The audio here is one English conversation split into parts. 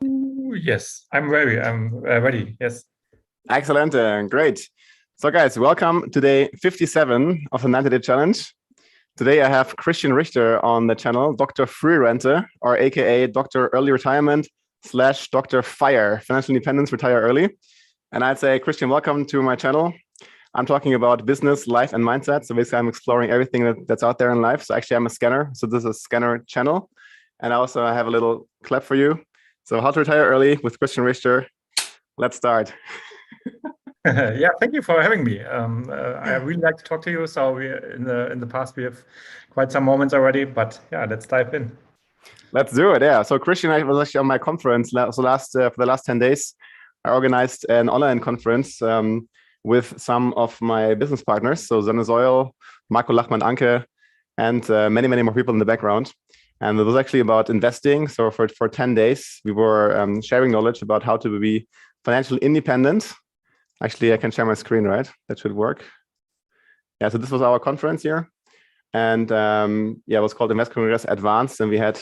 Ooh, yes, I'm ready. I'm ready. Yes. Excellent, great. So guys, welcome to day 57 of the 90-day challenge. Today I have Christian Richter on the channel, Dr. Frührente, or AKA Dr. Early Retirement / Dr. F.I.R.E, Financial Independence, Retire Early. And I'd say, Christian, welcome to my channel. I'm talking about business, life, and mindset. So basically I'm exploring everything that's out there in life. So actually I'm a scanner. So this is a scanner channel. And I also have a little clap for you. So how to retire early with Christian Richter. Let's start. Yeah, thank you for having me. I really like to talk to you. So we in the past we have quite some moments already, but yeah, let's dive in. Let's do it. Yeah. So Christian, I was actually on my conference. So for the last 10 days, I organized an online conference with some of my business partners. So Susanne Soil, Marco Lachmann-Anke, and many, many more people in the background. And it was actually about investing. So for 10 days, we were sharing knowledge about how to be financially independent. Actually, I can share my screen, right? That should work. Yeah, so this was our conference here. And yeah, it was called Invest Congress Advanced. And we had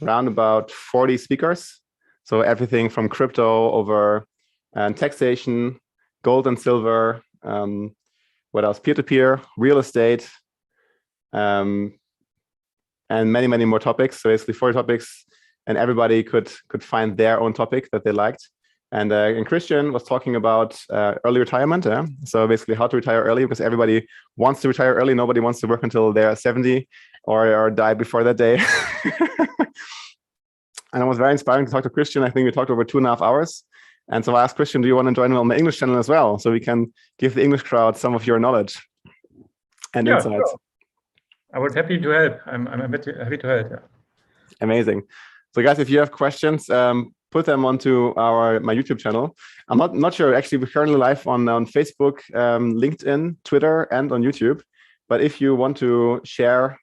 around about 40 speakers. So everything from crypto over taxation, gold and silver, what else? Peer-to-peer, real estate, and many, many more topics. So basically 40 topics, and everybody could find their own topic that they liked. And Christian was talking about early retirement. So basically how to retire early, because everybody wants to retire early. Nobody wants to work until they're 70 or die before that day. And it was very inspiring to talk to Christian. I think we talked over 2.5 hours. And so I asked Christian, do you want to join me on my English channel as well? So we can give the English crowd some of your knowledge and insights. Sure. I was happy to help. I'm happy to help. Yeah. Amazing. So guys, if you have questions, put them onto my YouTube channel. I'm not sure. Actually, we're currently live on Facebook, LinkedIn, Twitter, and on YouTube. But if you want to share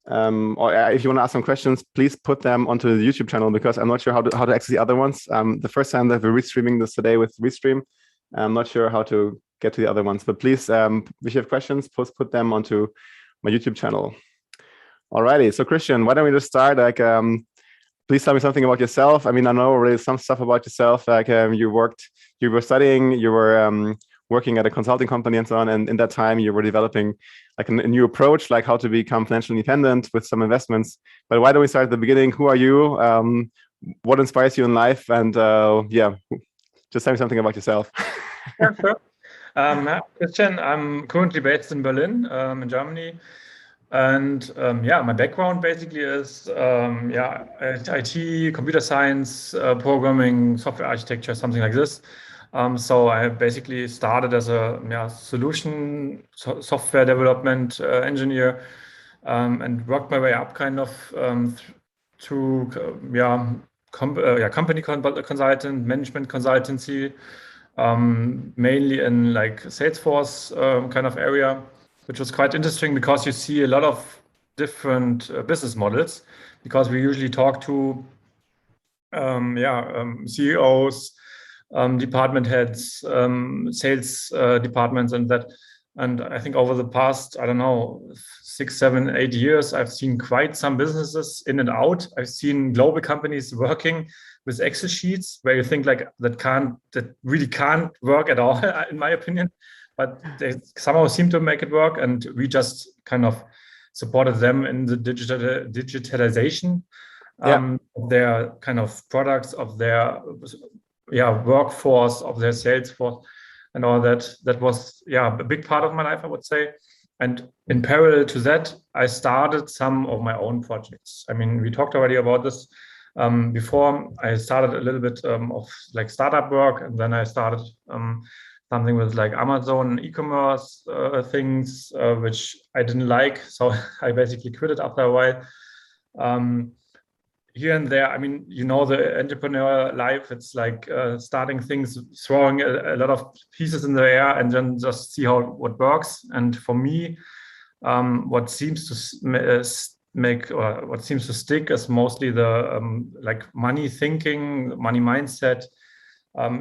or if you want to ask some questions, please put them onto the YouTube channel, because I'm not sure how to access the other ones. The first time that we're restreaming this today with Restream, I'm not sure how to get to the other ones. But please, if you have questions, put them onto my YouTube channel. Alrighty. So Christian, why don't we just start? Please tell me something about yourself. I mean, I know already some stuff about yourself. You were studying, you were working at a consulting company and so on. And in that time, you were developing like a new approach, like how to become financially independent with some investments. But why don't we start at the beginning? Who are you? What inspires you in life? And yeah, just tell me something about yourself. Yeah, sure. Christian, I'm currently based in Berlin, in Germany. And yeah, my background basically is IT, computer science, programming, software architecture, something like this. So I basically started as a software development engineer, and worked my way up kind of through company consultant, management consultancy, mainly in like Salesforce kind of area, which was quite interesting because you see a lot of different business models, because we usually talk to CEOs, department heads, sales departments, and that. And I think over the past, I don't know, 6, 7, 8 years, I've seen quite some businesses in and out. I've seen global companies working with Excel sheets where you think like that really can't work at all, in my opinion. But they somehow seem to make it work, and we just kind of supported them in the digitalization of their kind of products, of their workforce, of their sales force, and all that. That was a big part of my life, I would say. And in parallel to that, I started some of my own projects. I mean, we talked already about this before. I started a little bit of like startup work, and then I started something with like Amazon e-commerce things, which I didn't like. So I basically quit it after a while. Here and there, I mean, you know, the entrepreneur life, it's like starting things, throwing a lot of pieces in the air, and then just see what works. And for me, what seems to what seems to stick is mostly the like money thinking, money mindset,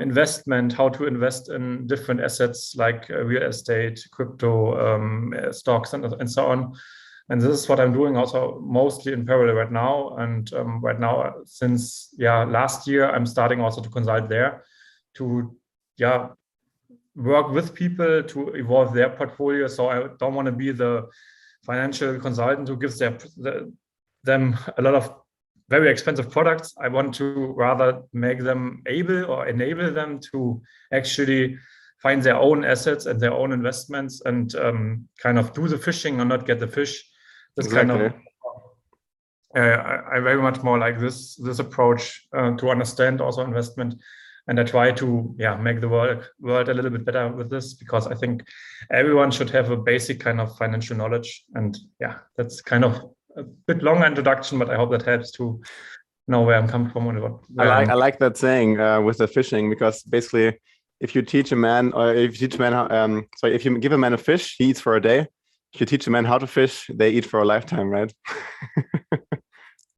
investment, how to invest in different assets like real estate, crypto, stocks, and so on. And this is what I'm doing also mostly in parallel right now. And right now, since last year, I'm starting also to consult there to work with people to evolve their portfolio. So I don't want to be the financial consultant who gives them a lot of very expensive products. I want to rather make them able or enable them to actually find their own assets and their own investments and kind of do the fishing or not get the fish. This Exactly. kind of I very much more like this approach to understand also investment, and I try to make the world a little bit better with this, because I think everyone should have a basic kind of financial knowledge. And that's kind of a bit longer introduction, but I hope that helps to know where I'm coming from and what. I like that saying with the fishing, because basically, if you teach a man, or if you teach a man, if you give a man a fish, he eats for a day. If you teach a man how to fish, they eat for a lifetime, right?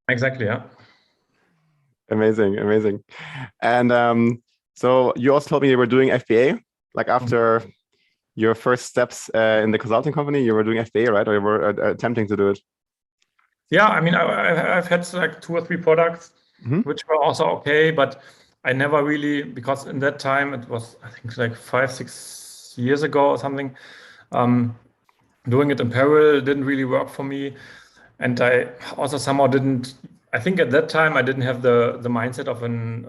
Exactly. Yeah. Amazing. And so you also told me you were doing FBA, like after your first steps in the consulting company, you were doing FBA, right? Or you were attempting to do it? Yeah, I mean, I've had like 2 or 3 products which were also okay, but I never really, because in that time it was, I think, like 5-6 years ago or something. Doing it in parallel didn't really work for me, and I also somehow didn't. I think at that time I didn't have the mindset of an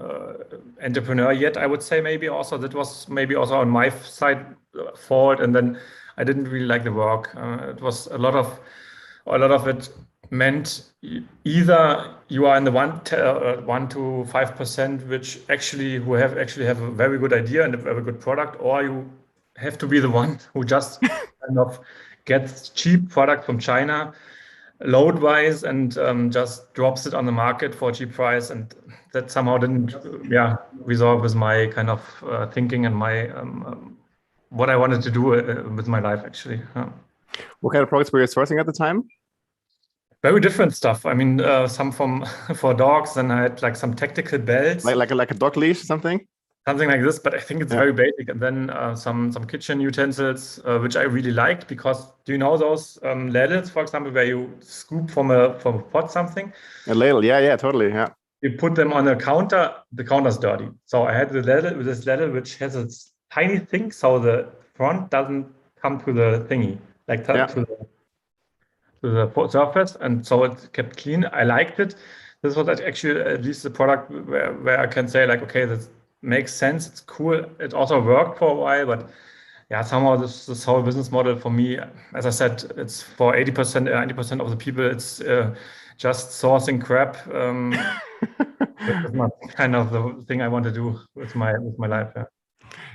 entrepreneur yet. I would say maybe also that was maybe also on my side fault, and then I didn't really like the work. It was a lot of it meant either you are in the 1 to 5%, which actually have a very good idea and a very good product, or you have to be the one who just kind of gets cheap product from China, load wise, and just drops it on the market for a cheap price. And that somehow didn't resolve with my kind of thinking and my what I wanted to do with my life, actually. What kind of products were you sourcing at the time? Very different stuff. I mean, some for dogs, and I had like some tactical belts, like a dog leash, something like this. But I think it's very basic. And then some kitchen utensils, which I really liked, because do you know those ladles, for example, where you scoop from a pot something? A ladle, yeah, totally, yeah. You put them on a counter. The counter's dirty. So I had the ladle with this ladle, which has a tiny thing, so the front doesn't come to the thingy, like to the surface, and so it kept clean. I liked it. This was actually at least the product where I can say like, okay, this makes sense. It's cool. It also worked for a while, but somehow this whole business model for me, as I said, it's for 80%, 90% of the people, it's just sourcing crap. That's not kind of the thing I want to do with my life. Yeah.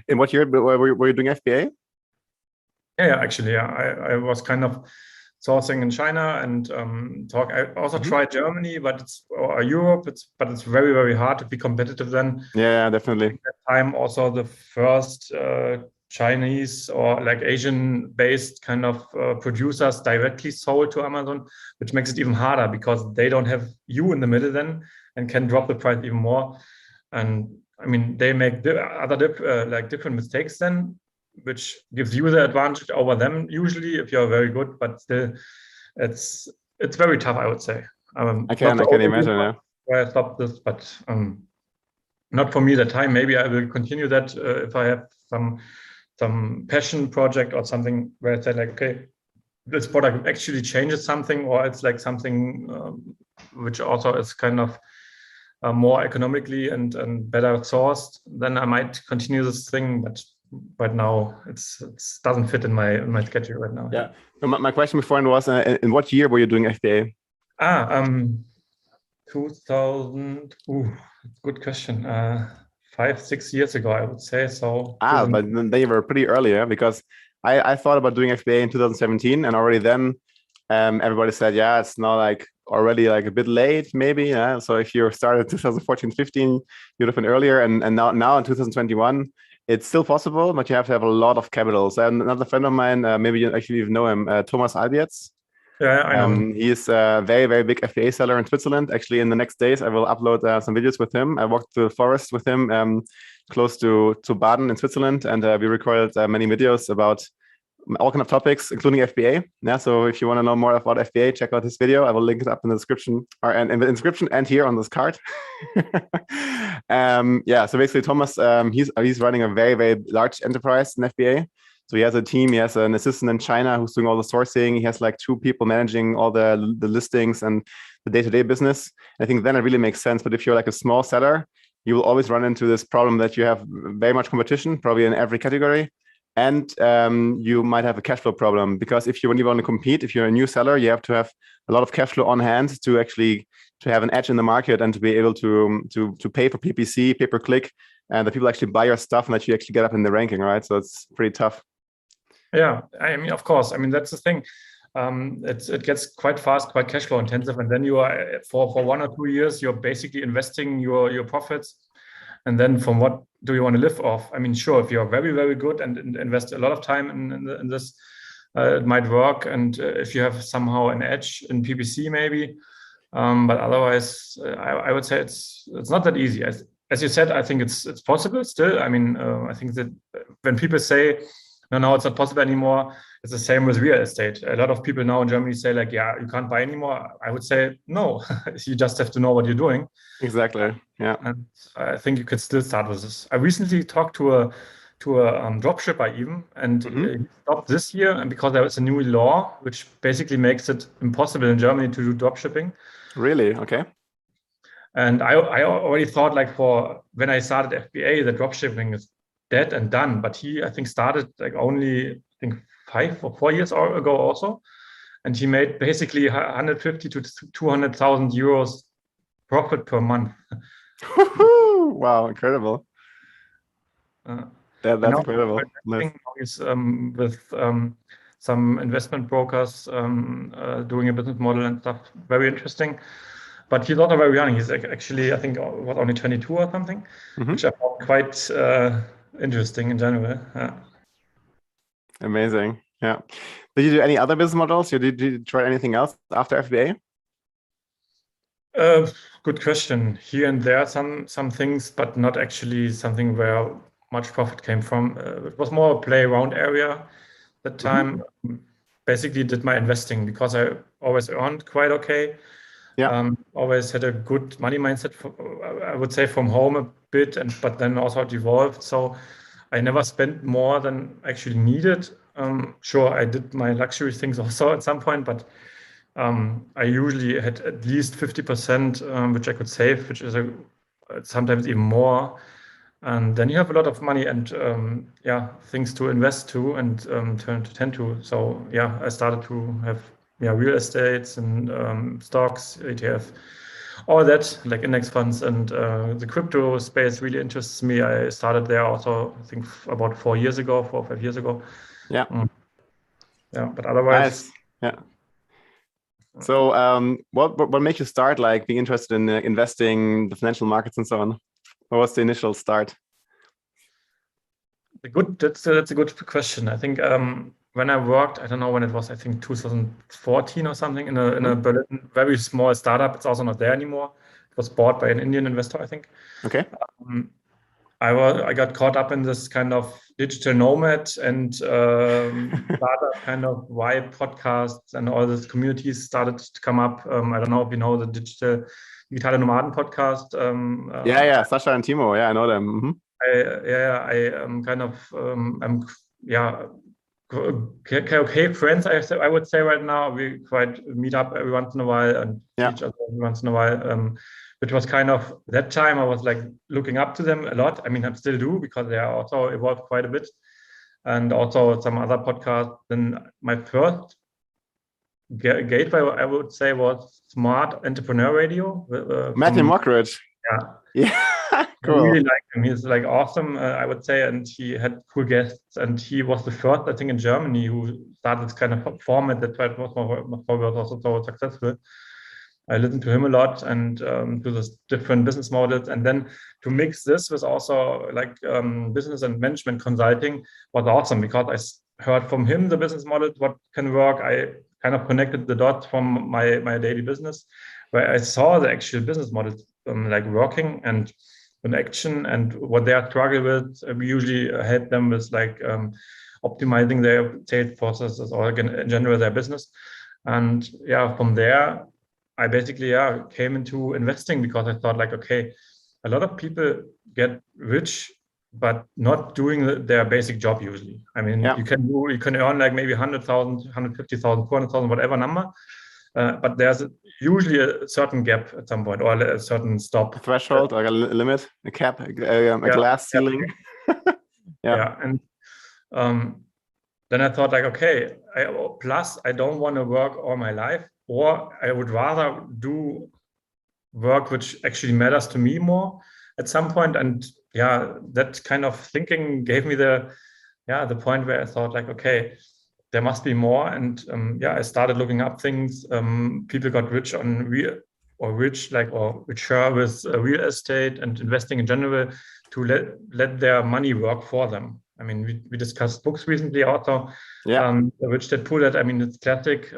In what year were you doing FBA? Actually, I was kind of sourcing in China and I also tried Germany, or Europe. But it's very, very hard to be competitive then. Yeah, definitely. At that time, also the first Chinese or like Asian-based kind of producers directly sold to Amazon, which makes it even harder because they don't have you in the middle then and can drop the price even more. And I mean, they make different mistakes then, which gives you the advantage over them usually if you're very good, but still it's very tough, I would say. I can imagine, yeah. Where I stopped this, but not for me that time. Maybe I will continue that if I have some passion project or something where I say like, okay, this product actually changes something, or it's like something which also is kind of more economically and better sourced, then I might continue this thing, but right now it doesn't fit in my schedule right now. Yeah. My question before was, in what year were you doing FBA? 2000. Good question. 5-6 years ago, I would say. So. But then they were pretty early, yeah? Because I thought about doing FBA in 2017, and already then everybody said, yeah, it's now like already like a bit late, maybe. Yeah. So if you started 2014-15, you'd have been earlier, and now in 2021. It's still possible, but you have to have a lot of capital. So another friend of mine, maybe you actually even know him, Thomas Albietz. Yeah, I know. He's a very, very big FBA seller in Switzerland. Actually, in the next days, I will upload some videos with him. I walked through the forest with him close to Baden in Switzerland, and we recorded many videos about all kind of topics, including FBA. Yeah, so if you want to know more about FBA, check out this video. I will link it up in the description, or in the description and here on this card. Yeah, so basically Thomas, he's running a very, very large enterprise in FBA. So he has a team. He has an assistant in China who's doing all the sourcing. He has like 2 people managing all the listings and the day-to-day business. I think then it really makes sense. But if you're like a small seller, you will always run into this problem that you have very much competition, probably in every category. And you might have a cash flow problem, because when you want to compete, if you're a new seller, you have to have a lot of cash flow on hand to actually to have an edge in the market and to be able to pay for PPC, pay per click, and that people actually buy your stuff and that you actually get up in the ranking, right? So it's pretty tough. Yeah, I mean, of course. I mean, that's the thing. It gets quite fast, quite cash flow intensive, and then you are for 1 or 2 years, you're basically investing your profits, and then from what do you want to live off? I mean, sure, if you're very, very good and invest a lot of time in this, it might work, and if you have somehow an edge in PPC, maybe. But otherwise, I would say it's not that easy. As you said, I think it's possible still. I mean, I think that when people say no, it's not possible anymore, it's the same with real estate. A lot of people now in Germany say like, yeah, you can't buy anymore. I would say no, you just have to know what you're doing. Exactly. Yeah. And I think you could still start with this. I recently talked to a dropshipper even, and he stopped this year, and because there is a new law which basically makes it impossible in Germany to do dropshipping. Really? Okay. And I already thought like for when I started FBA, the dropshipping is dead and done. But he, I think, started like only, I think, 5 or 4 years ago also. And he made basically 150 to 200,000 euros profit per month. Wow, incredible. That's incredible. He's with some investment brokers doing a business model and stuff. Very interesting. But he's also very young. He's actually, I think, was only 22 or something, which I found quite interesting in general. Amazing. Yeah. Did you do any other business models? Did you try anything else after FBA? Good question. Here and there, some things, but not actually something where much profit came from. It was more a play around area that time. Basically did my investing because I always earned quite okay. Yeah. Always had a good money mindset, I would say, from home a bit, but then also it evolved. So I never spent more than actually needed. Sure, I did my luxury things also at some point, but I usually had at least 50%, which I could save, which is sometimes even more. And then you have a lot of money and things to invest to and to tend to. So yeah, I started to have real estates and stocks, ETF, all that, like index funds, and the crypto space really interests me. I started there also, I think, about 4 or 5 years ago. Yeah. Yeah, but otherwise. Nice. Yeah. So what made you start like being interested in investing, the financial markets and so on? What was the initial start? That's a good question. I think when I worked, I don't know when it was, I think 2014 or something, in a Berlin very small startup. It's also not there anymore. It was bought by an Indian investor, I think. Okay. I got caught up in this kind of digital nomad and startup kind of vibe podcasts, and all these communities started to come up. I don't know if you know the Digitale Nomaden podcast. Yeah, Sasha and Timo. Yeah, I know them. I'm kind of okay friends. I would say right now we quite meet up every once in a while and see each other every once in a while. Which was kind of that time I was like looking up to them a lot. I mean, I still do because they are also evolved quite a bit, and also some other podcasts. Then my first gateway, I would say, was Smart Entrepreneur Radio. Matthew Mockridge. Yeah. Cool. I really like him. He's like awesome, I would say, and he had cool guests. And he was the first, I think, in Germany who started this kind of format that was also so successful. I listened to him a lot and to the different business models. And then to mix this with also like business and management consulting was awesome because I heard from him the business models, what can work. I kind of connected the dots from my daily business, where I saw the actual business models like working and in action and what they are struggling with. We usually help them with like optimizing their sales processes or in general their business. And yeah, from there, I basically came into investing because I thought like, okay, a lot of people get rich, but not doing their basic job usually. I mean, you can earn like maybe 100,000, 150,000, 400,000, whatever number. But there's usually a certain gap at some point, or a certain stop. A threshold, like a limit, a cap, a glass ceiling. And then I thought like, okay, plus I don't want to work all my life, or I would rather do work which actually matters to me more at some point. And that kind of thinking gave me the point where I thought like, okay, there must be more. And I started looking up things. People got rich on richer with real estate and investing in general to let their money work for them. I mean, we discussed books recently also. The Rich Dad Poor Dad. I mean, it's classic.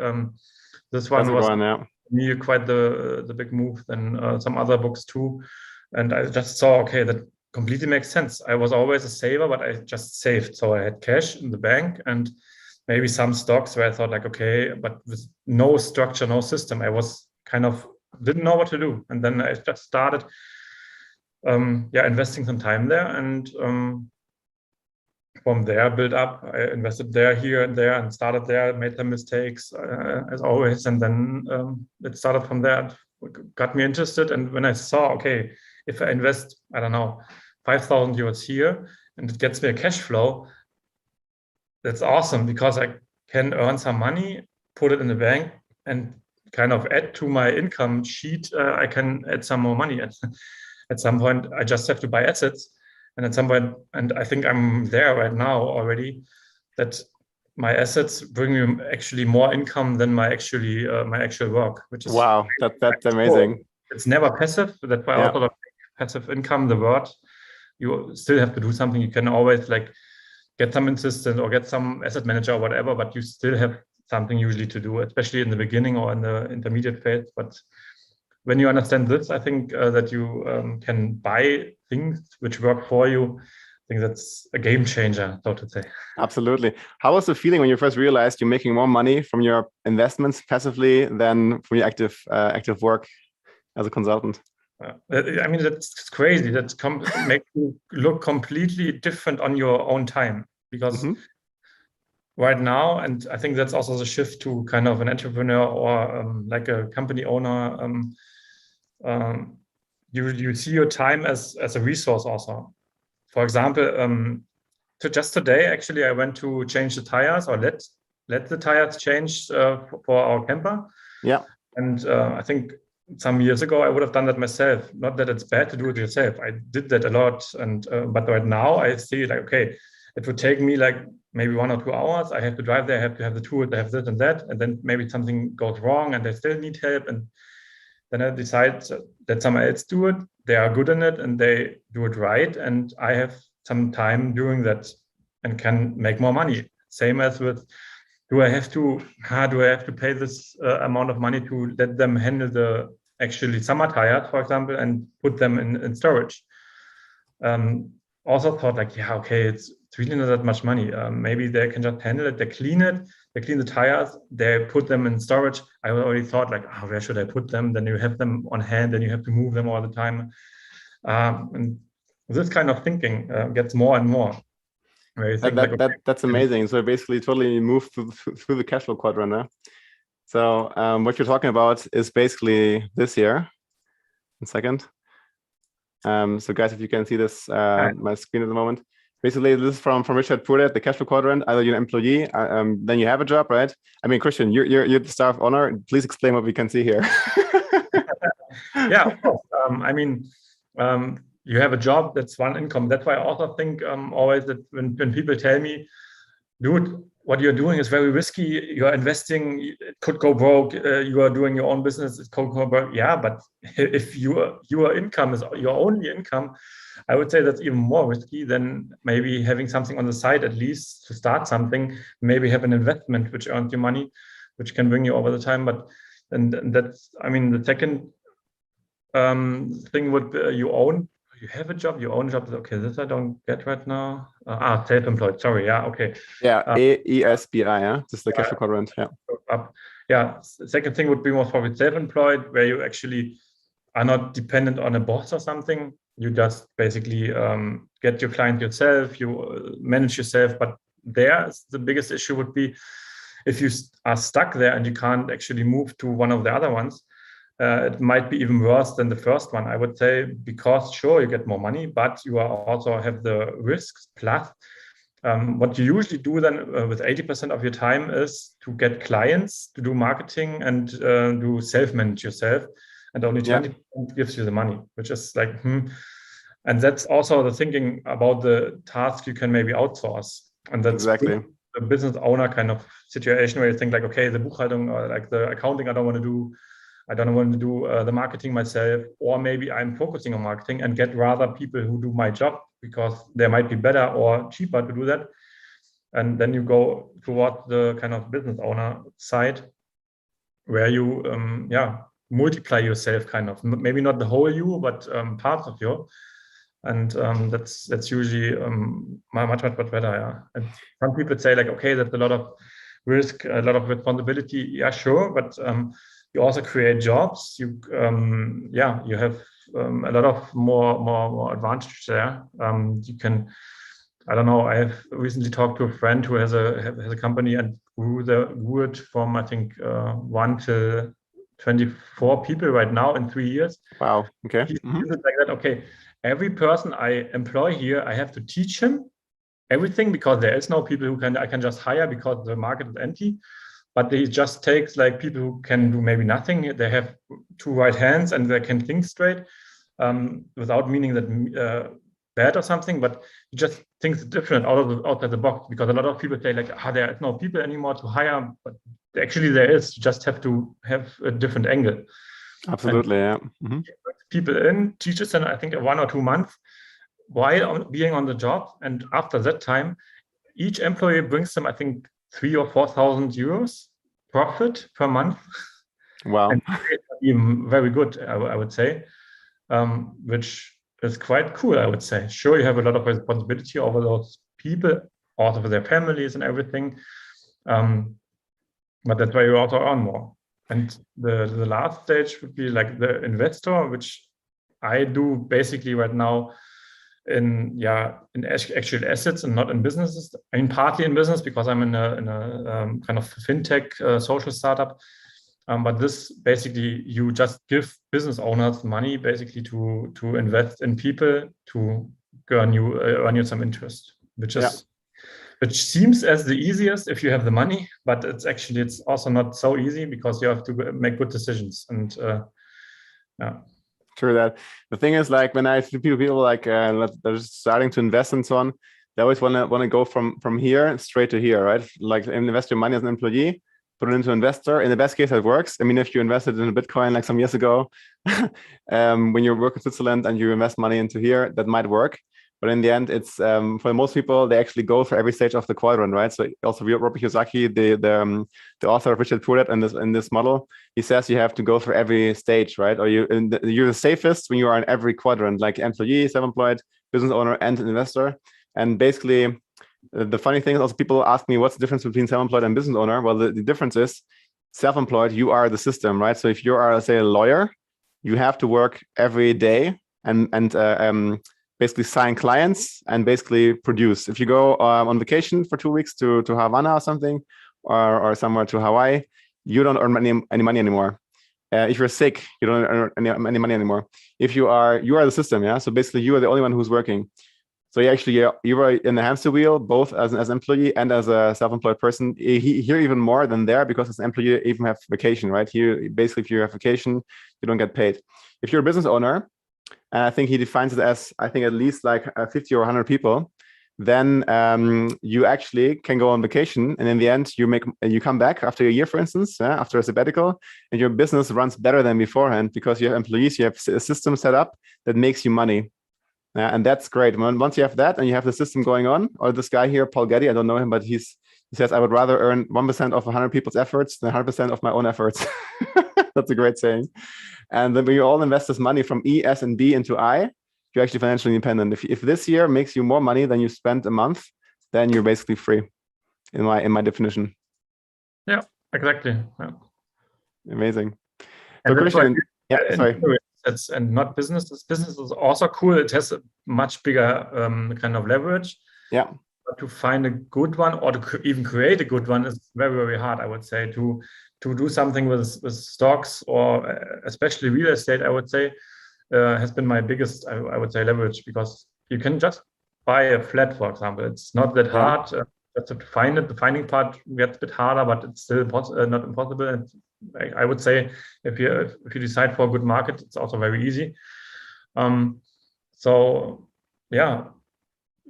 This one was me quite the big move than some other books too. And I just saw, okay, that completely makes sense. I was always a saver, but I just saved. So I had cash in the bank and maybe some stocks where I thought like, okay, but with no structure, no system, I was kind of didn't know what to do. And then I just started investing some time there, and from there built up. I invested there, here and there, and started there, made some mistakes as always, and then it started from there. It got me interested, and when I saw, okay, if I invest, I don't know, 5,000 euros here and it gets me a cash flow, that's awesome, because I can earn some money, put it in the bank, and kind of add to my income sheet. I can add some more money. At some point, I just have to buy assets. And at some point, and I think I'm there right now already, that my assets bring me actually more income than my actual work, which is that's amazing. Cool. It's never passive. That's why I also like passive income, the word. You still have to do something. You can always like get some assistant or get some asset manager or whatever, but you still have something usually to do, especially in the beginning or in the intermediate phase. But when you understand this, I think that you can buy things which work for you. I think that's a game changer, so to say. Absolutely. How was the feeling when you first realized you're making more money from your investments passively than from your active work as a consultant? I mean, that's crazy. That makes you look completely different on your own time, because right now, and I think that's also the shift to kind of an entrepreneur or like a company owner. You see your time as a resource also. For example, just today, actually, I went to change the tires, or let the tires change for our camper. Yeah. And I think some years ago, I would have done that myself. Not that it's bad to do it yourself. I did that a lot. And but right now I see like, okay, it would take me like maybe 1 or 2 hours. I have to drive there, I have to have the tools, I have this and that. And then maybe something goes wrong and they still need help. And then I decide that someone else do it. They are good in it and they do it right. And I have some time doing that and can make more money. Same as with, do I have to pay this amount of money to let them handle the actually summer tires, for example, and put them in storage? Also thought like, okay, it's really not that much money. Maybe they can just handle it. They clean the tires, they put them in storage. I already thought like, where should I put them? Then you have them on hand and you have to move them all the time. And this kind of thinking gets more and more. Where you think that's amazing. So basically totally moved through the cash flow quadrant. Huh? So what you're talking about is basically this here. 1 second. So guys, if you can see this, my screen at the moment. Basically, this is from Rich Dad Poor Dad, the cash flow quadrant. Either you're an employee, then you have a job, right? I mean, Christian, you're the star of honor. Please explain what we can see here. Yeah, of course. I mean, you have a job, that's one income. That's why I also think always that when people tell me, dude, what you're doing is very risky, you're investing, it could go broke, you are doing your own business, it could go broke. Yeah, but if your income is your only income, I would say that's even more risky than maybe having something on the side, at least to start something, maybe have an investment which earns you money, which can bring you over the time. But and that's, I mean, the second thing would be you you have a job, your own job. Okay, this I don't get right now. Self-employed. Sorry. Yeah. Okay. Yeah. AESBI. Yeah. Just the cash flow quadrant. Yeah. Second thing would be most probably self-employed, where you actually are not dependent on a boss or something. You just basically get your client yourself, you manage yourself. But there, the biggest issue would be if you are stuck there and you can't actually move to one of the other ones. It might be even worse than the first one, I would say, because sure, you get more money, but you are also have the risks. Plus, what you usually do then with 80% of your time is to get clients, to do marketing, and do self-manage yourself. And only 20% gives you the money, which is like, And that's also the thinking about the task you can maybe outsource. And that's exactly the business owner kind of situation where you think like, okay, the Buchhaltung or like the accounting, I don't want to do the marketing myself, or maybe I'm focusing on marketing and get rather people who do my job because they might be better or cheaper to do that. And then you go toward the kind of business owner side where you, multiply yourself kind of, maybe not the whole you, but parts of you. And that's usually much better. Yeah. And some people say like, okay, that's a lot of risk, a lot of responsibility. Yeah, sure. But you also create jobs. You have a lot of more advantage there. You can, I don't know. I have recently talked to a friend who has a company and grew it from I think 1 to 24 people right now in 3 years. Wow. Okay. He's like that. Okay, every person I employ here, I have to teach him everything because there is no people I can just hire because the market is empty. But he just takes like people who can do maybe nothing. They have 2 right hands and they can think straight, without meaning that bad or something. But he just thinks different outside the box, because a lot of people say like, there is no people anymore to hire, but actually there is. You just have to have a different angle. Absolutely, yeah. People in, teaches them I think 1 or 2 months while being on the job, and after that time, each employee brings them I think 3,000 or 4,000 euros profit per month. Wow. And even very good, I would say, which is quite cool, I would say. Sure, you have a lot of responsibility over those people, also for their families and everything. But that's why you also earn more. And the last stage would be like the investor, which I do basically right now in actual assets and not in businesses. I mean, partly in business because I'm in a kind of fintech social startup. But this basically, you just give business owners money basically to invest in people to earn you some interest, which seems as the easiest if you have the money, but it's also not so easy because you have to make good decisions. And True that. The thing is, like when I see people like they're starting to invest and so on, they always want to go from here straight to here, right? Like invest your money as an employee, put it into investor. In the best case, it works. I mean, if you invested in a Bitcoin like some years ago, when you work in Switzerland and you invest money into here, that might work. But in the end, it's for most people, they actually go for every stage of the quadrant, right? So also Robert Kiyosaki, the author of Richard Pruitt in this model, he says you have to go for every stage, right? Or you're the safest when you are in every quadrant, like employee, self-employed, business owner, and investor. And basically, the funny thing is also people ask me what's the difference between self-employed and business owner. Well, the difference is self-employed, you are the system, right? So if you are, say, a lawyer, you have to work every day and basically sign clients and basically produce. If you go on vacation for 2 weeks to Havana or something, or somewhere to Hawaii, you don't earn any money anymore. If you're sick, you don't earn any money anymore. If you are the system, yeah. So basically, you are the only one who's working. So you are in the hamster wheel, both as an employee and as a self-employed person. Here even more than there, because as an employee, you even have vacation, right? Here, basically, if you have vacation, you don't get paid. If you're a business owner, and I think he defines it as, I think at least like 50 or 100 people, then you actually can go on vacation. And in the end, you come back after a year, for instance, after a sabbatical, and your business runs better than beforehand because you have employees, you have a system set up that makes you money. And that's great. Once you have that and you have the system going on, or this guy here, Paul Getty, I don't know him, but he says, I would rather earn 1% of 100 people's efforts than 100% of my own efforts. That's a great saying. And then we all invest this money from E, S, and B into I. you're actually financially independent. If this year makes you more money than you spent a month, then you're basically free, in my definition. Yeah, exactly. Yeah. Amazing. And So Christian, yeah, sorry. And not businesses. Business is also cool. It has a much bigger kind of leverage. Yeah. But to find a good one, or to even create a good one, is very, very hard, I would say. To do something with stocks, or especially real estate, I would say, has been my biggest, I would say, leverage, because you can just buy a flat, for example. It's not that hard. Just to find it. The finding part gets a bit harder, but it's still not impossible. And I would say if you decide for a good market, it's also very easy. So yeah,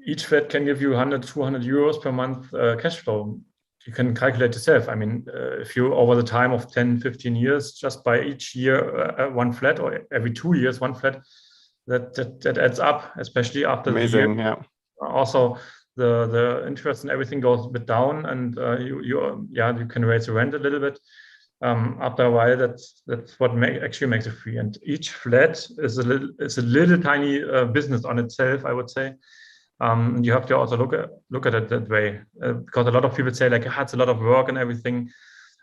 each flat can give you 100, 200 euros per month cash flow. You can calculate yourself. I mean, if you over the time of 10, 15 years, just by each year one flat, or every 2 years one flat, that adds up, especially after Amazing, the year. Yeah. Also, the interest and everything goes a bit down, and you can raise the rent a little bit. After a while, that's what actually makes it free. And each flat is a little tiny business on itself, I would say. And you have to also look at it that way, because a lot of people say like, it's a lot of work and everything.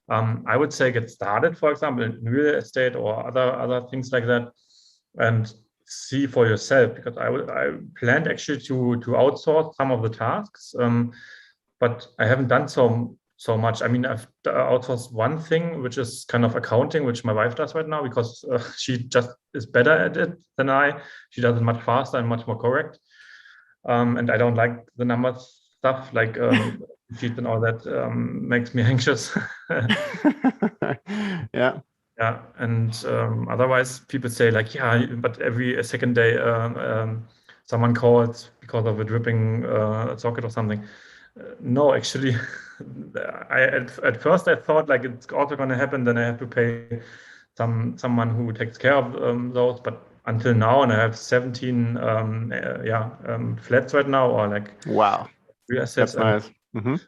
I would say get started, for example, in real estate or other things like that, and see for yourself, because I planned actually to outsource some of the tasks, but I haven't done so much. I mean, I've outsourced one thing, which is kind of accounting, which my wife does right now, because she just is better at it than I. She does it much faster and much more correct. And I don't like the numbers stuff, like sheets and all that makes me anxious. Yeah. Yeah, and otherwise people say like, yeah, but every second day someone calls because of a dripping socket or something. No, actually, at first I thought like it's also going to happen. Then I have to pay someone who takes care of those. But until now, and I have 17 flats right now, or like wow, real assets. That's nice.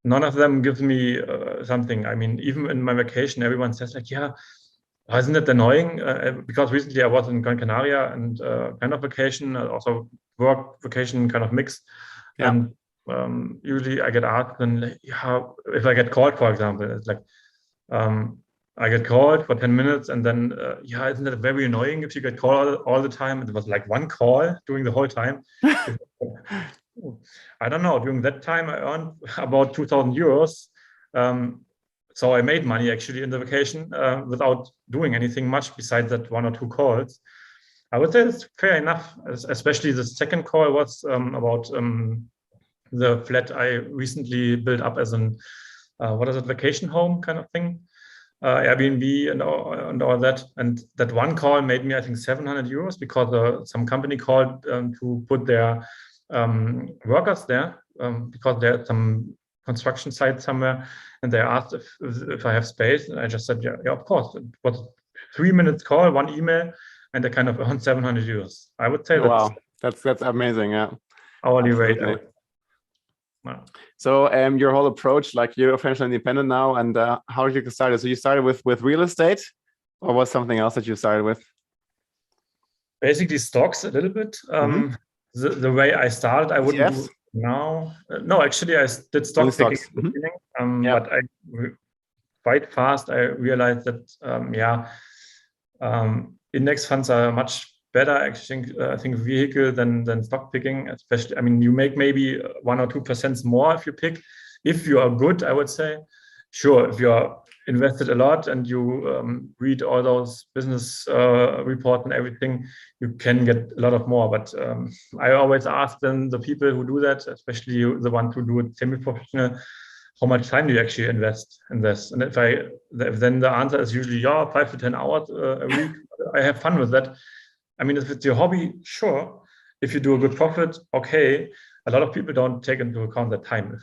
None of them gives me something. I mean, even in my vacation, everyone says like, yeah, isn't it annoying? Because recently I was in Gran Canaria and kind of vacation, also work vacation kind of mix. Yeah. And usually I get asked, then, yeah, if I get called, for example, it's like, I get called for 10 minutes and then, isn't it very annoying if you get called all the time? It was like one call during the whole time. I don't know. During that time, I earned about 2,000 euros. So I made money actually in the vacation without doing anything much besides that 1 or 2 calls. I would say it's fair enough, especially the second call was about the flat I recently built up as an, vacation home kind of thing. Airbnb and all that. And that one call made me, I think, 700 euros because some company called to put their workers there because there's some construction site somewhere, and they asked if I have space, and I just said, yeah, of course. It was a 3 minutes call, one email, and I kind of earned 700 euros. I would say that's amazing. Yeah, hourly rate. Wow. So your whole approach, like you're financially independent now, and how did you get started? So you started with real estate, or was something else that you started with? Basically stocks a little bit. The way I started, I wouldn't do now. No, actually, I did stock picking at the beginning, but quite fast I realized that index funds are a much better, actually, I think vehicle than stock picking. Especially, I mean, you make maybe 1 or 2% more if you pick. If you are good, I would say. Sure, if you are invested a lot and you read all those business reports and everything, you can get a lot of more. But I always ask them, the people who do that, especially the ones who do it semi-professional, how much time do you actually invest in this? And if then the answer is usually 5 to 10 hours a week. I have fun with that. I mean, if it's your hobby, sure. If you do a good profit, okay. A lot of people don't take into account that time.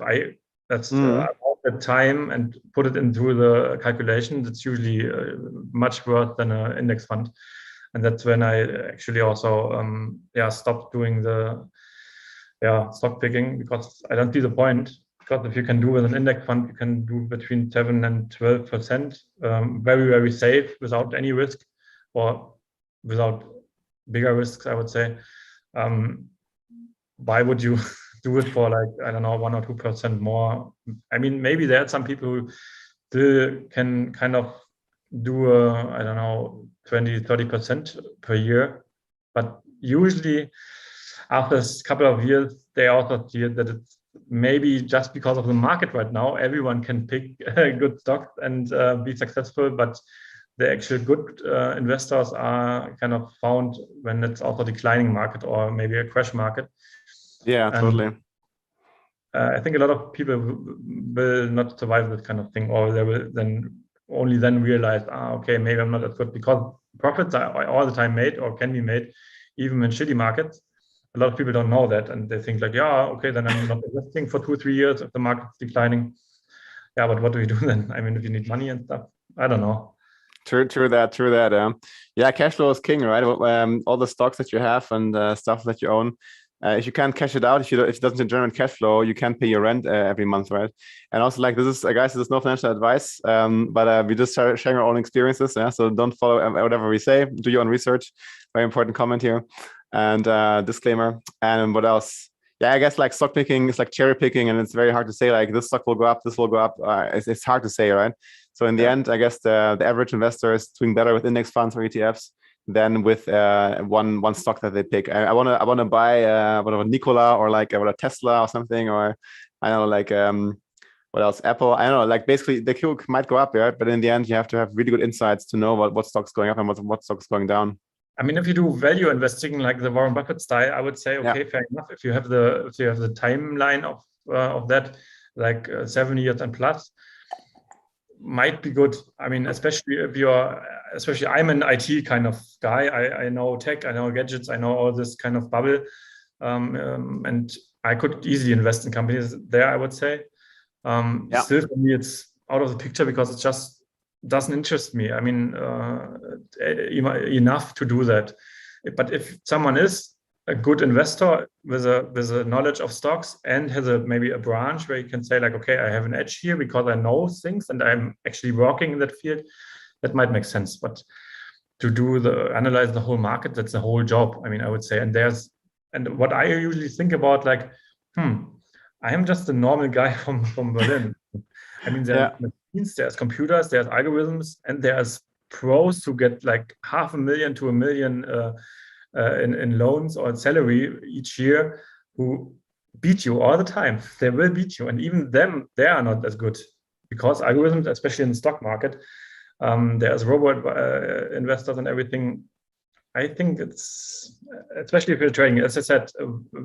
That's the time and put it into the calculation, it's usually much worse than an index fund. And that's when I actually also stopped doing the stock picking, because I don't see the point. Because if you can do with an index fund, you can do between 7 and 12%, very, very safe, without any risk, or without bigger risks, I would say. Why would you do it for like, I don't know, 1 or 2% more? I mean, maybe there are some people who still can kind of do I don't know, 20-30% per year, but usually after a couple of years they also see that it's maybe just because of the market right now, everyone can pick good stocks and be successful, but the actual good investors are kind of found when it's also declining market or maybe a crash market. Yeah, totally. I think a lot of people will not survive this kind of thing, or they will then only then realize, okay, maybe I'm not as good, because profits are all the time made or can be made even in shitty markets. A lot of people don't know that, and they think like, yeah, okay, then I'm not investing for 2-3 years if the market's declining. Yeah, but what do we do then? I mean, if you need money and stuff, I don't know. True that. Yeah, cash flow is king, right? All the stocks that you have and stuff that you own, if you can't cash it out, if it doesn't generate cash flow, you can't pay your rent every month, right? And also, like, this is, guys, this is no financial advice, but we just sharing our own experiences. Yeah, so don't follow whatever we say. Do your own research. Very important comment here, and disclaimer. And what else? Yeah, I guess like stock picking is like cherry picking, and it's very hard to say like this stock will go up, this will go up. It's hard to say, right? So in the end, I guess the average investor is doing better with index funds or ETFs than with one stock that they pick. I wanna buy whatever, Nikola, or like a Tesla or something, or I don't know, like what else, Apple. I don't know, like basically the Q might go up, yeah, but in the end you have to have really good insights to know what stock's going up and what stock's going down. I mean, if you do value investing like the Warren Buffett style, I would say, okay, fair enough. If you have the timeline of that, like 7 years and plus, might be good. I mean, especially I'm an IT kind of guy. I know tech, I know gadgets, I know all this kind of bubble, and I could easily invest in companies there, I would say. Still, for me, it's out of the picture because it just doesn't interest me. I mean, enough to do that. But if someone is a good investor with a knowledge of stocks and has maybe a branch where you can say like, okay, I have an edge here because I know things and I'm actually working in that field, that might make sense. But to analyze the whole market, that's a whole job. I mean, I would say, and what I usually think about, like, I am just a normal guy from Berlin. I mean, there's machines, there's computers, there's algorithms, and there's pros who get like $500,000 to $1 million in loans or salary each year, who beat you all the time. They will beat you, and even them, they are not as good, because algorithms, especially in the stock market, there's robot investors and everything. I think it's, especially if you're trading, as I said,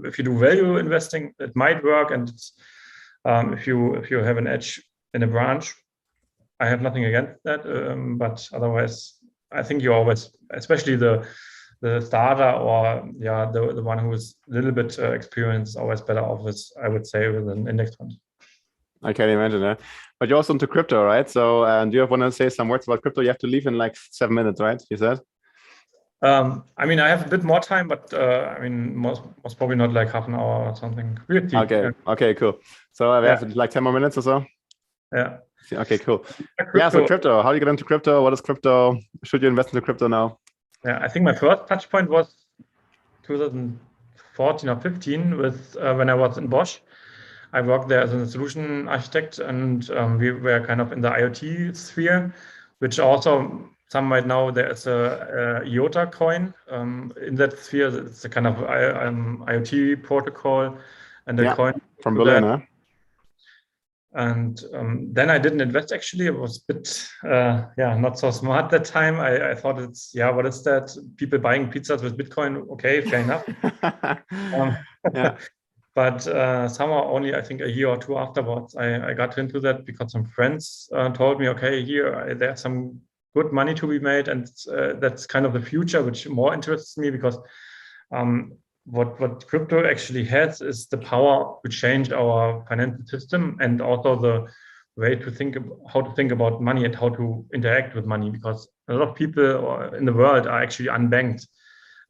if you do value investing, it might work, and if you have an edge in a branch, I have nothing against that. But otherwise, I think you always, especially the starter or the one who is a little bit experienced, always better off with, I would say, with an index fund. I can imagine that. But you're also into crypto, right? So do you want to say some words about crypto? You have to leave in like 7 minutes, right? You said. I mean, I have a bit more time, but I mean, most probably not like half an hour or something. Okay, cool. So we have like 10 more minutes or so. Yeah. Okay, cool. Yeah, so crypto. How do you get into crypto? What is crypto? Should you invest into crypto now? Yeah, I think my first touch point was 2014 or 15 with when I was in Bosch. I worked there as a solution architect, and we were kind of in the IoT sphere, which also some might know there's a IOTA coin in that sphere. It's a kind of IoT protocol and a coin from Berlin, huh? And then I didn't invest, actually. It was a bit, not so smart that time. I thought it's, what is that? People buying pizzas with Bitcoin. Okay, fair enough. But somehow only, I think, a year or two afterwards, I got into that because some friends told me, okay, here, there's some good money to be made. And that's kind of the future, which more interests me, because what crypto actually has is the power to change our financial system, and also the way to think how to think about money and how to interact with money, because a lot of people in the world are actually unbanked.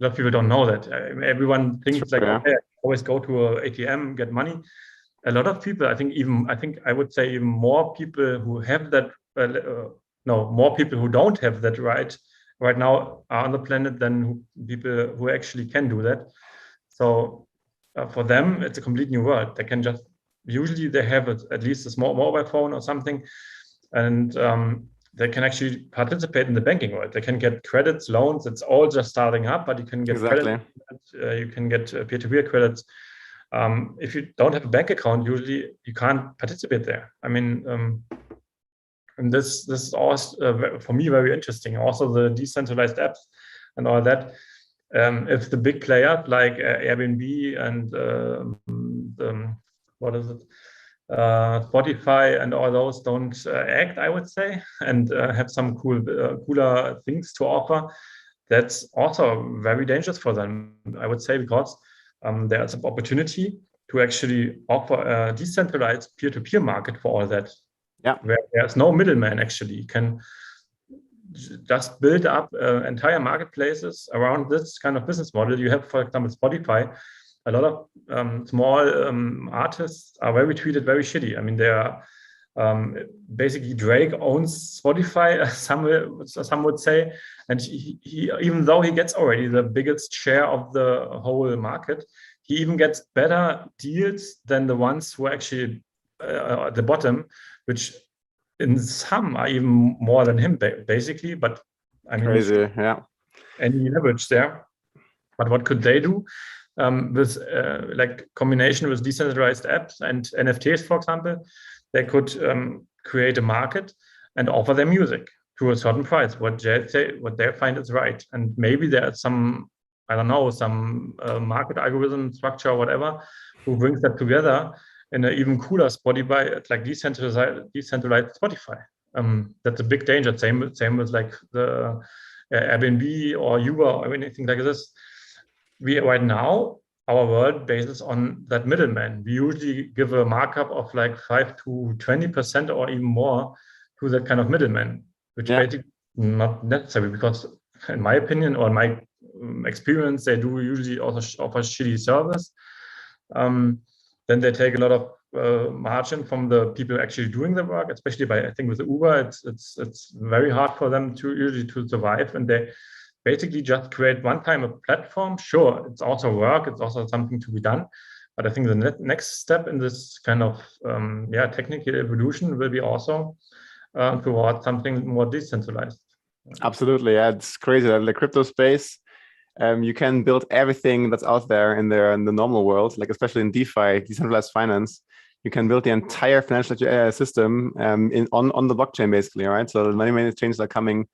A lot of people don't know that. Everyone thinks okay, always go to an ATM, get money. A lot of people, I think I would say even more people who have that, more people who don't have that right right now are on the planet than people who actually can do that. So for them, it's a complete new world. They can just, usually they have at least a small mobile phone or something, and they can actually participate in the banking world. They can get credits, loans. It's all just starting up, but you can get Exactly. credit. You can get peer-to-peer credits. If you don't have a bank account, usually you can't participate there. I mean, and this is also for me very interesting. Also, the decentralized apps and all that. If the big players like Airbnb and what is it, Spotify and all those don't act, I would say, and have some cooler things to offer, that's also very dangerous for them, I would say, because there's an opportunity to actually offer a decentralized peer-to-peer market for all that. Yeah. Where there's no middleman, actually. You can just build up entire marketplaces around this kind of business model. You have, for example, Spotify. A lot of small artists are treated very shitty. I mean, they are basically Drake owns Spotify. Some would say, and he even though he gets already the biggest share of the whole market, he even gets better deals than the ones who are actually at the bottom, which in some are even more than him, basically. But I mean, crazy, yeah. Any leverage there. But what could they do with like combination with decentralized apps and NFTs, for example? They could create a market and offer their music to a certain price, what they find is right. And maybe there's some, I don't know, some market algorithm structure or whatever who brings that together in an even cooler Spotify. It's like decentralized Spotify. That's a big danger. Same with like the Airbnb or Uber or anything like this. We right now, our world bases on that middleman. We usually give a markup of like 5 to 20% or even more to that kind of middleman, which basically not necessary, because in my opinion or in my experience, they do usually also offer shitty service. Then they take a lot of margin from the people actually doing the work, especially I think with Uber, it's very hard for them to usually to survive, and they basically just create one time a platform. Sure, it's also work, it's also something to be done, but I think the next step in this kind of technical evolution will be also towards something more decentralized. Absolutely, yeah, it's crazy. The crypto space, you can build everything that's out there in the normal world, like especially in DeFi, decentralized finance. You can build the entire financial system on the blockchain, basically, right? So many changes are coming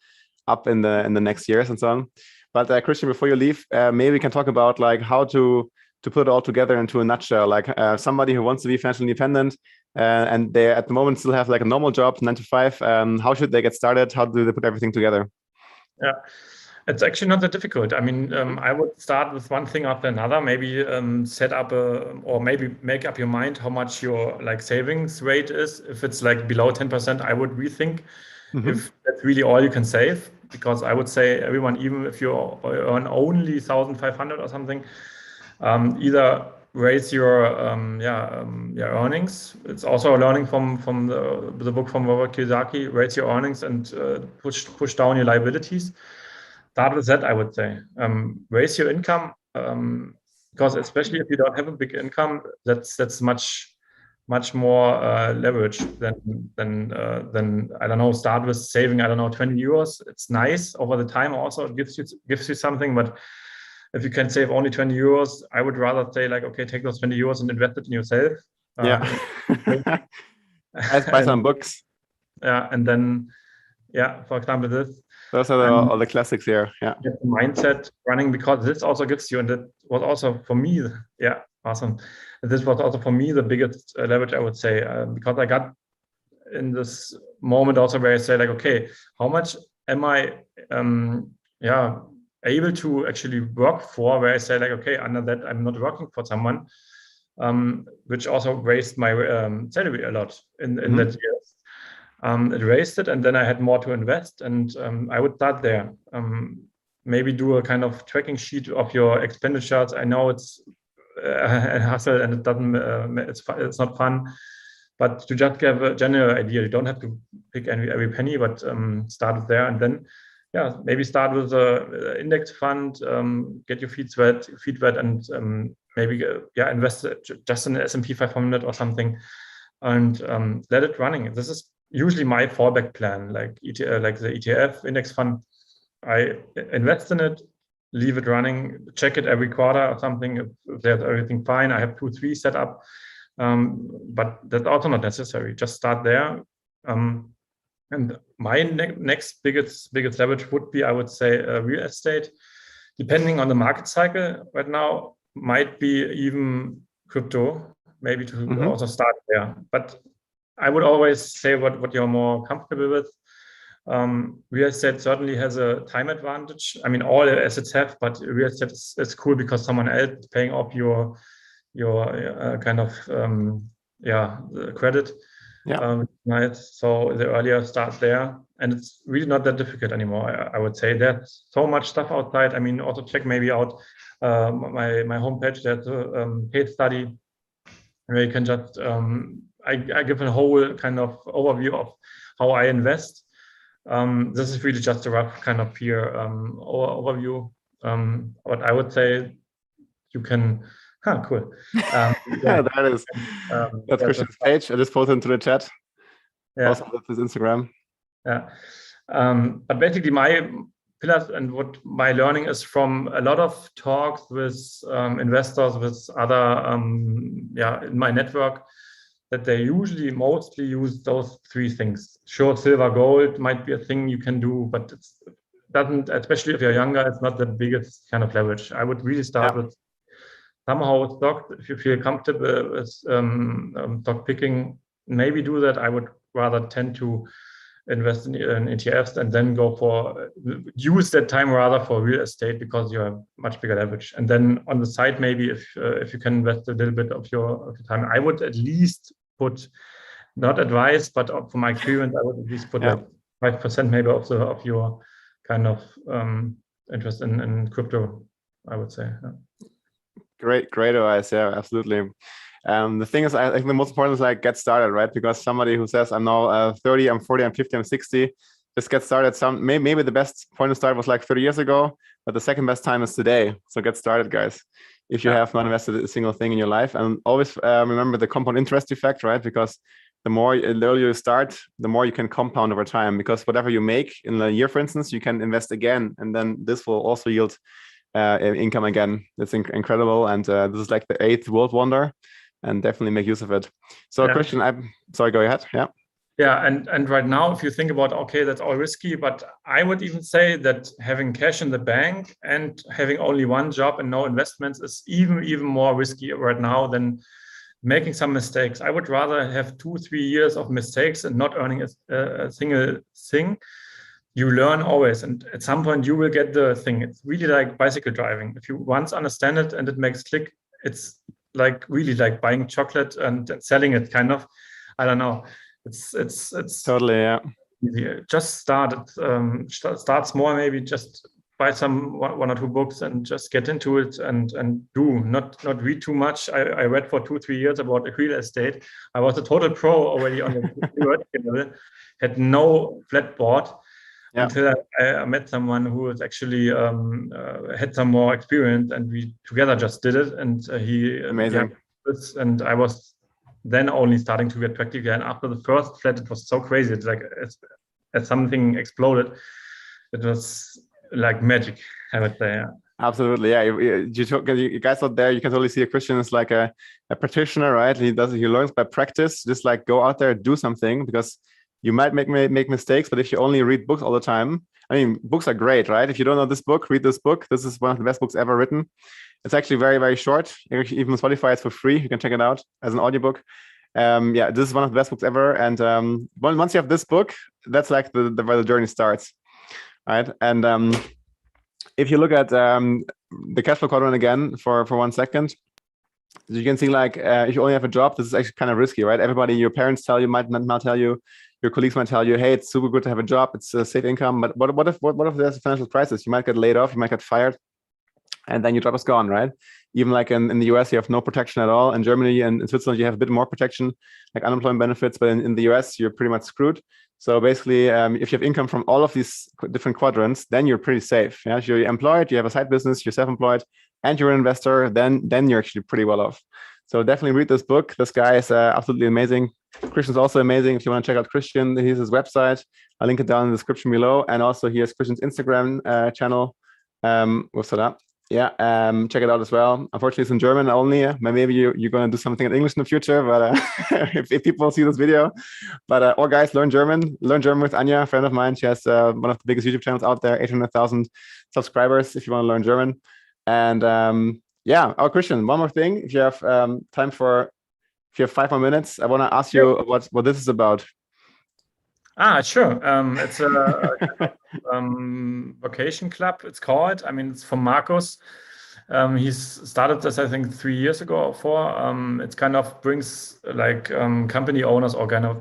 up in the next years and so on. But Christian, before you leave, maybe we can talk about like how to put it all together into a nutshell. Like somebody who wants to be financially independent and they at the moment still have like a normal job, 9 to 5. How should they get started? How do they put everything together? Yeah. It's actually not that difficult. I mean, I would start with one thing after another. Maybe set up or maybe make up your mind how much your like savings rate is. If it's like below 10%, I would rethink if that's really all you can save. Because I would say everyone, even if you earn only 1,500 or something, either raise your earnings. It's also a learning from the book from Robert Kiyosaki. Raise your earnings and push down your liabilities. Start with that, I would say. Raise your income, because especially if you don't have a big income, that's much more leverage than I don't know. Start with saving, I don't know, 20 euros. It's nice over the time. Also, it gives you something. But if you can save only 20 euros, I would rather say like, okay, take those 20 euros and invest it in yourself. Buy some books. Yeah, and then for example, this. Those are all the classics here. Yeah. Get the mindset running, because this also gives you, and that was also for me, awesome. This was also for me the biggest leverage, I would say, because I got in this moment also where I say like, okay, how much am I, able to actually work for? Where I say like, okay, under that I'm not working for someone, which also raised my salary a lot in that year. It raised it, and then I had more to invest, and I would start there. Maybe do a kind of tracking sheet of your expenditures. I know it's a hustle and it doesn't. It's not fun, but to just give a general idea, you don't have to pick every penny, but start there, and then yeah, maybe start with a index fund, get your feet wet, and maybe invest just in the S&P 500 or something, and let it running. This is usually my fallback plan, like like the ETF index fund. I invest in it, leave it running, check it every quarter or something. If there's everything fine, I have 2-3 set up, but that's also not necessary. Just start there. And my next biggest leverage would be, I would say, real estate. Depending on the market cycle right now, might be even crypto, maybe to also start there. But I would always say what you're more comfortable with. Real estate certainly has a time advantage. I mean, all assets have, but real estate is cool because someone else is paying off your kind of the credit. Yeah. Nice. So the earlier start there, and it's really not that difficult anymore. I would say there's so much stuff outside. I mean, also check maybe out my homepage. There's a case study where you can just I give a whole kind of overview of how I invest. This is really just a rough kind of here overview. What I would say, you can. Cool. That is that's Christian's page. I just posted into the chat. Yeah. Also, that's his Instagram. Yeah. But basically, my pillars and what my learning is from a lot of talks with investors, with other in my network, that they usually mostly use those 3 things. Sure, silver, gold might be a thing you can do, but it doesn't, especially if you're younger, it's not the biggest kind of leverage. I would really start with somehow stock. If you feel comfortable with stock picking, maybe do that. I would rather tend to invest in ETFs and then use that time rather for real estate, because you have much bigger leverage. And then on the side, maybe if you can invest a little bit of your time, I would at least put, not advice, but from my experience, I would at least put like 5% maybe of your kind of interest in crypto, I would say. Great advice. Yeah, absolutely. The thing is, I think the most important is like get started, right? Because somebody who says I'm now 30, I'm 40, I'm 50, I'm 60, just get started. Maybe the best point to start was like 30 years ago, but the second best time is today. So get started, guys. If you have not invested a single thing in your life, and always remember the compound interest effect, right? Because the earlier you start, the more you can compound over time. Because whatever you make in a year, for instance, you can invest again, and then this will also yield income again. It's incredible, and this is like the 8th world wonder, and definitely make use of it. So Christian, I'm sorry, go ahead. Yeah, and right now, if you think about, okay, that's all risky, but I would even say that having cash in the bank and having only one job and no investments is even more risky right now than making some mistakes. I would rather have 2-3 years of mistakes and not earning a single thing. You learn always, and at some point you will get the thing. It's really like bicycle driving. If you once understand it and it makes click, it's like really like buying chocolate and selling it, kind of. I don't know. It's totally easier. Just start small. Maybe just buy some 1 or 2 books and just get into it and do not read too much. I read for 2-3 years about real estate. I was a total pro already on the level. Had no flat board. Until I met someone who was actually had some more experience, and we together just did it. And he amazing. And I was then only starting to get practical. And after the first flat, it was so crazy. It's like as something exploded, it was like magic, I would say. Absolutely, yeah. You guys out there, you can totally see a Christian is like a practitioner, right? He learns by practice. Just like go out there, do something, because you might make mistakes, but if you only read books all the time, I mean, books are great, right? If you don't know this book, read this book. This is one of the best books ever written. It's actually very, very short. Even Spotify is for free. You can check it out as an audiobook. This is one of the best books ever. And once you have this book, that's like where the journey starts, right? And if you look at the cash flow quadrant again for 1 second, you can see like if you only have a job, this is actually kind of risky, right? Everybody, your parents tell you, might not tell you, your colleagues might tell you, hey, it's super good to have a job, it's a safe income. But what if there's a financial crisis? You might get laid off, you might get fired, and then your job is gone, right? Even like in the US, you have no protection at all. In Germany and in Switzerland, you have a bit more protection, like unemployment benefits, but in the US, you're pretty much screwed. So basically, if you have income from all of these different quadrants, then you're pretty safe. Yeah, if you're employed, you have a side business, you're self-employed, and you're an investor, then you're actually pretty well off. So definitely read this book. This guy is absolutely amazing. Christian's also amazing. If you want to check out Christian, here's his website. I'll link it down in the description below. And also here's Christian's Instagram channel. What's that? Yeah, check it out as well. Unfortunately, it's in German only. Maybe you're going to do something in English in the future, but if people see this video. But or guys, learn German. Learn German with Anja, a friend of mine. She has one of the biggest YouTube channels out there, 800,000 subscribers. If you want to learn German, and yeah, Christian, one more thing. If you have time for, if you have 5 more minutes, I want to ask you what this is about. Sure. It's a vacation club, it's called. I mean, it's from Markus. He's started this, I think, 3 years ago or 4. It kind of brings like company owners or kind of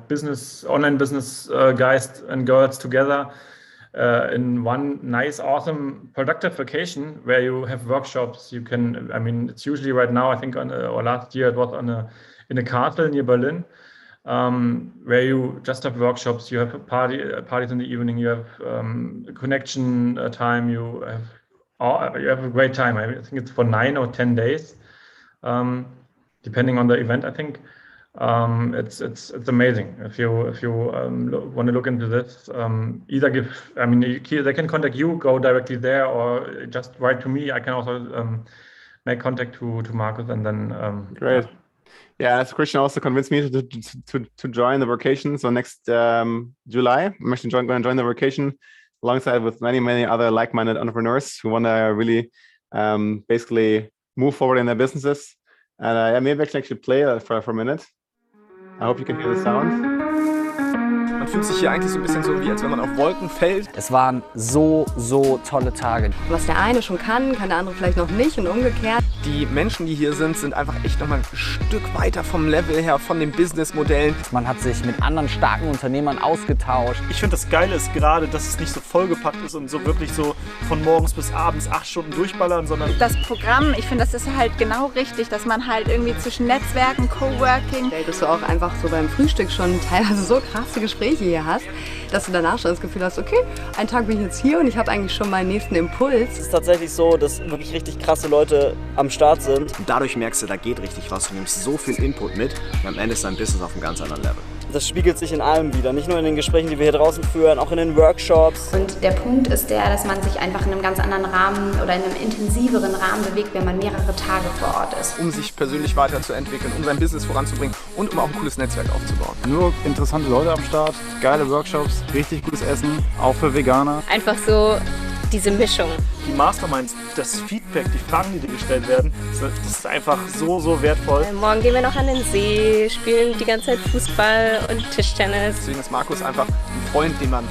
online business guys and girls together in one nice, awesome, productive vacation where you have workshops. You can, I mean, it's usually right now, I think, or last year it was in a castle near Berlin. Where you just have workshops, you have parties in the evening, you have connection time, you have a great time. I think it's for 9 or 10 days, depending on the event. I think it's amazing. If you want to look into this, they can contact you, go directly there, or just write to me. I can also make contact to Markus, and then great. Yeah, as Christian also convinced me to join the vacation. So next July, I'm actually going to join the vacation alongside with many other like-minded entrepreneurs who want to really basically move forward in their businesses. And maybe I can actually play for a minute. I hope you can hear the sound. Man fühlt sich hier eigentlich so ein bisschen so, wie als wenn man auf Wolken fällt. Es waren so tolle Tage. Was der eine schon kann der andere vielleicht noch nicht und umgekehrt. Die Menschen, die hier sind einfach echt nochmal ein Stück weiter vom Level her, von den Businessmodellen. Man hat sich mit anderen starken Unternehmern ausgetauscht. Ich finde, das Geile ist gerade, dass es nicht so vollgepackt ist und so wirklich so von morgens bis abends 8 Stunden durchballern, sondern... Das Programm, ich finde, das ist halt genau richtig, dass man halt irgendwie zwischen Netzwerken, Coworking... Dass du auch einfach so beim Frühstück schon teilweise so krasse Gespräche hier hast, dass du danach schon das Gefühl hast, okay, einen Tag bin ich jetzt hier und ich habe eigentlich schon meinen nächsten Impuls. Es ist tatsächlich so, dass wirklich richtig krasse Leute am Start sind. Und dadurch merkst du, da geht richtig was. Du nimmst so viel Input mit und am Ende ist dein Business auf einem ganz anderen Level. Das spiegelt sich in allem wieder, nicht nur in den Gesprächen, die wir hier draußen führen, auch in den Workshops. Und der Punkt ist der, dass man sich einfach in einem ganz anderen Rahmen oder in einem intensiveren Rahmen bewegt, wenn man mehrere Tage vor Ort ist. Um sich persönlich weiterzuentwickeln, um sein Business voranzubringen und um auch ein cooles Netzwerk aufzubauen. Nur interessante Leute am Start, geile Workshops, richtig gutes Essen, auch für Veganer. Einfach so diese Mischung. Die Masterminds, das Feedback, die Fragen, die dir gestellt werden, das ist einfach so wertvoll. Morgen gehen wir noch an den See, spielen die ganze Zeit Fußball und Tischtennis. Deswegen ist Markus einfach ein Freund, den man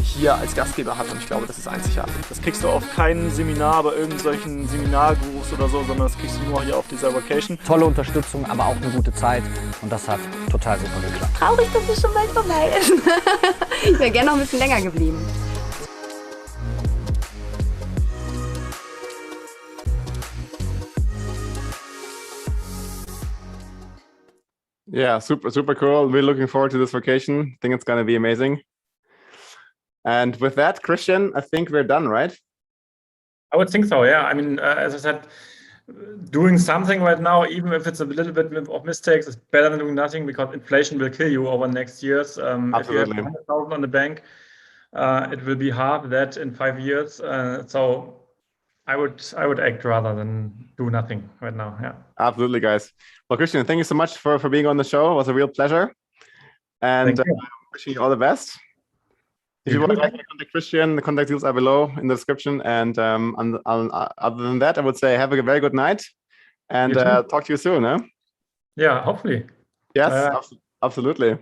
hier als Gastgeber hat, und ich glaube, das ist einzigartig. Das kriegst du auf keinem Seminar, bei irgendwelchen Seminargurus oder so, sondern das kriegst du nur hier auf dieser Vacation. Tolle Unterstützung, aber auch eine gute Zeit, und das hat total super geklappt. Traurig, dass es schon bald vorbei ist. Ich wäre gerne noch ein bisschen länger geblieben. Yeah, super cool. We're looking forward to this vacation. I think it's going to be amazing. And with that, Christian, I think we're done, right? I would think so, yeah. I mean, as I said, doing something right now, even if it's a little bit of mistakes, is better than doing nothing, because inflation will kill you over the next years. If you have 100,000 on the bank, it will be half that in 5 years. So I would act rather than do nothing right now. Yeah. Absolutely, guys. Well, Christian, thank you so much for being on the show. It was a real pleasure. And wishing you all the best. If you want to contact Christian, the contact details are below in the description. And other than that, I would say have a very good night, and talk to you soon. Huh? Yeah, hopefully. Yes, absolutely.